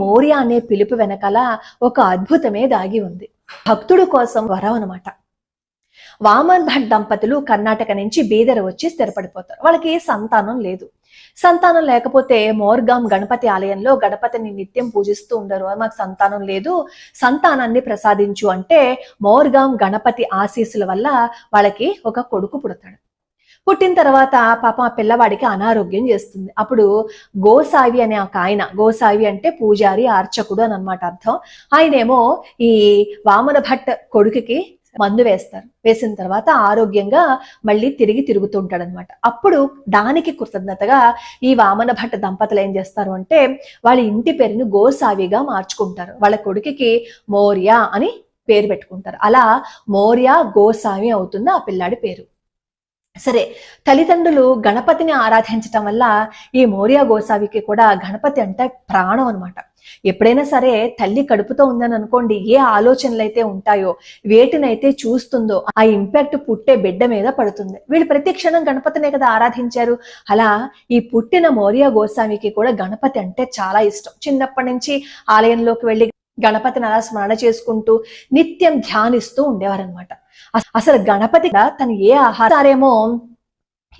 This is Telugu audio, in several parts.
మోరియా అనే పిలుపు వెనకాల ఒక అద్భుతమే దాగి ఉంది. భక్తుడు కోసం వరం అనమాట. వామన్ భట్ దంపతులు కర్ణాటక నుంచి బీదర్ వచ్చి స్థిరపడిపోతారు. వాళ్ళకి సంతానం లేదు. సంతానం లేకపోతే మోర్గాం గణపతి ఆలయంలో గణపతిని నిత్యం పూజిస్తూ ఉండరు. మాకు సంతానం లేదు, సంతానాన్ని ప్రసాదించు అంటే మోర్గాం గణపతి ఆశీస్సుల వల్ల వాళ్ళకి ఒక కొడుకు పుడతాడు. పుట్టిన తర్వాత పాపం ఆ పిల్లవాడికి అనారోగ్యం చేస్తుంది. అప్పుడు గోసావి అనే ఒక ఆయన, గోసావి అంటే పూజారి, అర్చకుడు అని అన్నమాట అర్థం. ఆయనేమో ఈ వామన భట్ కొడుకుకి మందు వేస్తారు. వేసిన తర్వాత ఆరోగ్యంగా మళ్ళీ తిరుగుతుంటాడు అనమాట. అప్పుడు దానికి కృతజ్ఞతగా ఈ వామన భట్ దంపతులు ఏం చేస్తారు అంటే వాళ్ళ ఇంటి పేరుని గోసావిగా మార్చుకుంటారు. వాళ్ళ కొడుకుకి మోరియా అని పేరు పెట్టుకుంటారు. అలా మోరియా గోసావి అవుతుంది ఆ పిల్లాడి పేరు. సరే, తల్లిదండ్రులు గణపతిని ఆరాధించటం వల్ల ఈ మోరియా గోసావికి కూడా గణపతి అంటే ప్రాణం అనమాట. ఎప్పుడైనా సరే తల్లి కడుపుతో ఉందని అనుకోండి, ఏ ఆలోచనలు అయితే ఉంటాయో, వేటినైతే చూస్తుందో ఆ ఇంపాక్ట్ పుట్టే బిడ్డ మీద పడుతుంది. వీళ్ళు ప్రతి క్షణం గణపతినే కదా ఆరాధించారు. అలా ఈ పుట్టిన మోరియా గోసావికి కూడా గణపతి అంటే చాలా ఇష్టం. చిన్నప్పటి నుంచి ఆలయంలోకి వెళ్ళి గణపతిని అలా స్మరణ చేసుకుంటూ నిత్యం ధ్యానిస్తూ ఉండేవారనమాట. అసలు గణపతి తను ఏ ఆహారేమో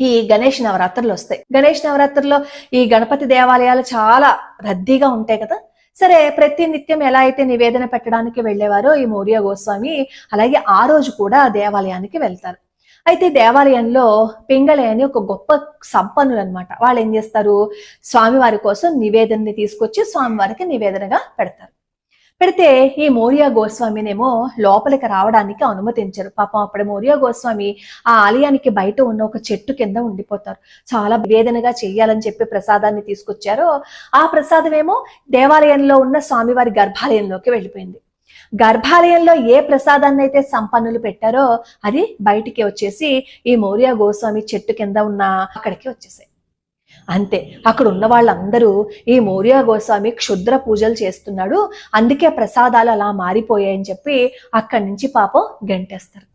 ఈ గణేష్ నవరాత్రులు వస్తాయి. గణేష్ నవరాత్రుల్లో ఈ గణపతి దేవాలయాలు చాలా రద్దీగా ఉంటాయి కదా. సరే, ప్రతి నిత్యం ఎలా అయితే నివేదన పెట్టడానికి వెళ్ళేవారో ఈ మోరియా గోస్వామి, అలాగే ఆ రోజు కూడా దేవాలయానికి వెళ్తారు. అయితే దేవాలయంలో పింగళి అని ఒక గొప్ప సంపన్నులు అనమాట. వాళ్ళు ఏం చేస్తారు, స్వామివారి కోసం నివేదనని తీసుకొచ్చి స్వామివారికి నివేదనగా పెడతారు. పెడితే ఈ మోరియా గోస్వామినేమో లోపలికి రావడానికి అనుమతించరు. పాపం అప్పుడు మోరియా గోస్వామి ఆ ఆలయానికి బయట ఉన్న ఒక చెట్టు కింద ఉండిపోతారు. చాలా వేదనగా చెయ్యాలని చెప్పి ప్రసాదాన్ని తీసుకొచ్చారో ఆ ప్రసాదం ఏమో దేవాలయంలో ఉన్న స్వామివారి గర్భాలయంలోకి వెళ్ళిపోయింది. గర్భాలయంలో ఏ ప్రసాదాన్ని అయితే సంపన్నులు పెట్టారో అది బయటికి వచ్చేసి ఈ మోరియా గోస్వామి చెట్టు కింద ఉన్న అక్కడికి వచ్చేసాయి. అంతే, అక్కడ ఉన్న వాళ్ళందరూ ఈ మోరియా గోస్వామి క్షుద్ర పూజలు చేస్తున్నాడు, అందుకే ప్రసాదాలు అలా మారిపోయాయని చెప్పి అక్కడి నుంచి పాపం గంటేస్తారు.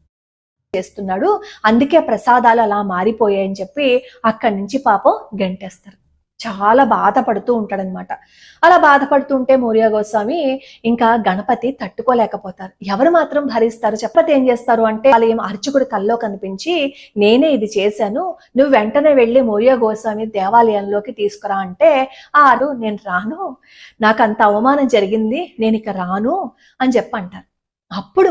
చేస్తున్నాడు అందుకే ప్రసాదాలు అలా మారిపోయాయని చెప్పి అక్కడి నుంచి పాపం గంటేస్తారు. చాలా బాధపడుతూ ఉంటాడనమాట. అలా బాధపడుతుంటే మోరియా గోస్వామి ఇంకా గణపతి తట్టుకోలేకపోతారు. ఎవరు మాత్రం భరిస్తారు? చెప్పతే ఏం చేస్తారు అంటే వాళ్ళు ఏం అర్చకుడి కల్లో కనిపించి, నేనే ఇది చేశాను, నువ్వు వెంటనే వెళ్ళి మోరియా గోస్వామి దేవాలయంలోకి తీసుకురా అంటే ఆడు నేను రాను, నాకు అంత అవమానం జరిగింది, నేను ఇక రాను అని చెప్పంటారు. అప్పుడు